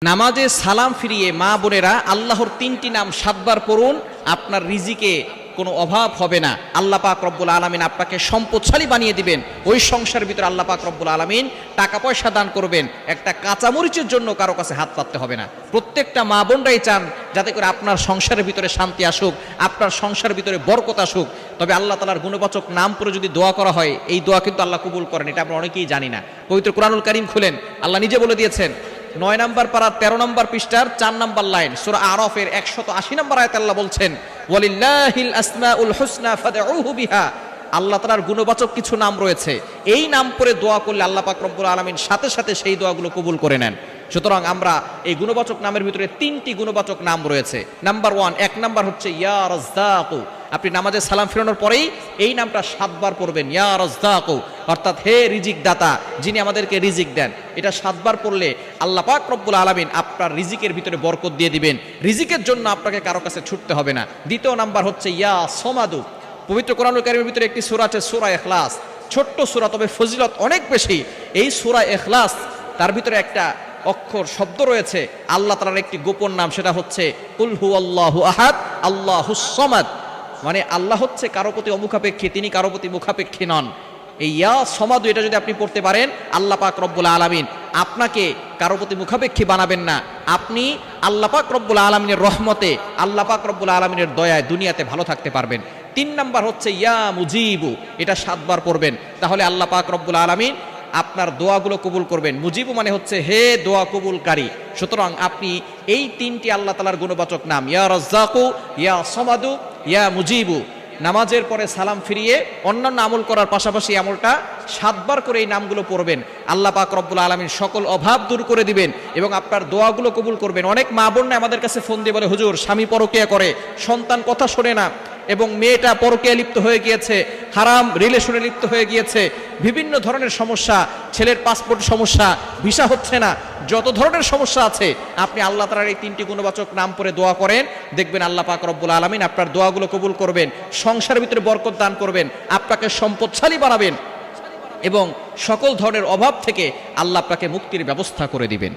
নামাজে সালাম ফিরিয়ে মা বোনেরা আল্লাহর তিনটি নাম ৭ বার পড়ুন, আপনার রিজিকে কোনো অভাব হবে না। আল্লাহ পাক রব্বুল আলামিন আপনাকে সম্পদশালী বানিয়ে দিবেন। ওই সংসারের ভিতরে আল্লাহ পাক রব্বুল আলামিন টাকা পয়সা দান করবেন। একটা কাঁচামরিচের জন্য কারো কাছে হাত পাততে হবে না। প্রত্যেকটা মা বোনরাই চান যাতে করে আপনার সংসারের ভিতরে শান্তি আসুক, আপনার সংসারের ভিতরে বরকত আসুক। তবে আল্লাহ তাআলার গুণবাচক নাম পড়ে যদি দোয়া করা হয়, এই দোয়া কিন্তু আল্লাহ কবুল করেন। এটা আমরা অনেকেই জানি না। পবিত্র কুরআনুল কারীম খুলেন, আল্লাহ নিজে বলে দিয়েছেন ৯ নম্বর পারা ১৩ নম্বর পৃষ্ঠার ৪ নম্বর লাইন সূরা আরাফের ১৮০ নম্বর আয়াতে আল্লাহ বলছেন, ওয়ালিল্লাহিল আসমাউল হুসনা ফাদউহু বিহা। আল্লাহ তাআলার গুণবাচক কিছু নাম রয়েছে, এই নাম পড়ে দোয়া করলে আল্লাহ পাক রব্বুল আলামিন সাথে সাথে সেই দোয়াগুলো কবুল করে নেন। সুতরাং আমরা এই গুণবাচক নামের ভিতরে ৩টি গুণবাচক নাম রয়েছে। নাম্বার 1, ১ নাম্বার হচ্ছে ইয়া রাজ্জাকু। আপনি নামাজে সালাম ফিরানোর পরেই এই নামটা ৭ বার পড়বেন, ইয়া রাজ্জাকু, অর্থাৎ হে রিজিক দাতা, যিনি আমাদেরকে রিজিক দেন। এটা ৭ বার পড়লে আল্লাহ পাক রব্বুল আলামিন আপনার রিজিকের ভিতরে বরকত দিয়ে দিবেন। রিজিকের জন্য আপনাকে কারো কাছে ছুটতে হবে না। দ্বিতীয় নাম্বার হচ্ছে ইয়া সমাদু। পবিত্র কোরআনুল কারীমের ভিতরে একটি সূরা আছে সূরা ইখলাস, ছোট্ট সূরা, তবে ফজিলত অনেক বেশি। এই সূরা ইখলাস, তার ভিতরে একটা অক্ষর শব্দ রয়েছে আল্লাহ তাআলার একটি গোপন নাম, সেটা হচ্ছে কুল হুয়াল্লাহু আহাদ আল্লাহুস সামাদ। মানে আল্লাহ হচ্ছে কারো প্রতি অমুখাপেক্ষী, তিনি কারো প্রতি মুখাপেক্ষী নন। এই ইয়া সমাদু, এটা যদি আপনি পড়তে পারেন, আল্লাহ পাক রব্বুল আলামিন আপনাকে কারো প্রতি মুখাপেক্ষী বানাবেন না। আপনি আল্লাহ পাক রব্বুল আলামিনের রহমতে, আল্লাহ পাক রব্বুল আলামিনের দয়ায় দুনিয়াতে ভালো থাকতে পারবেন। ৩ নাম্বার হচ্ছে ইয়া মুজিবু, এটা ৭ বার পড়বেন, তাহলে আল্লাহ পাক রব্বুল আলামিন আপনার দোয়াগুলো কবুল করবেন। মুজিবু মানে হচ্ছে হে দোয়া কবুলকারী। সুতরাং আপনি এই 3টি আল্লাহ তাআলার গুণবাচক নাম, ইয়া রাজ্জাকু, ইয়া সমাদু, ইয়া মুজিবু, নামাজের পরে সালাম ফিরিয়ে অন্যান্য আমল করার পাশাপাশি আমলটা ৭ বার করে এই নামগুলো পড়বেন। আল্লাহ পাক রব্বুল আলামিন সকল অভাব দূর করে দিবেন এবং আপনার দোয়াগুলো কবুল করবেন। অনেক মা বোন আমাদের কাছে ফোন দিয়ে বলে, হুজুর স্বামী পরকীয়া করে, সন্তান কথা শোনে না, এবং মেয়েটা পরকীয়া লিপ্ত হয়ে গিয়েছে, হারাম রিলেশনে লিপ্ত হয়ে গিয়েছে, বিভিন্ন ধরনের সমস্যা, ছেলের পাসপোর্ট সমস্যা, ভিসা হচ্ছে না, যত ধরনের সমস্যা আছে, আপনি আল্লাহ তাআলার এই 3টি গুণবাচক নাম পড়ে দোয়া করেন, দেখবেন আল্লাহ পাক রব্বুল আলামিন আপনার দোয়াগুলো কবুল করবেন, সংসারের ভিতরে বরকত দান করবেন, আপনাকে সম্পদশালী বানাবেন এবং সকল ধরনের অভাব থেকে আল্লাহ আপনাকে মুক্তির ব্যবস্থা করে দিবেন।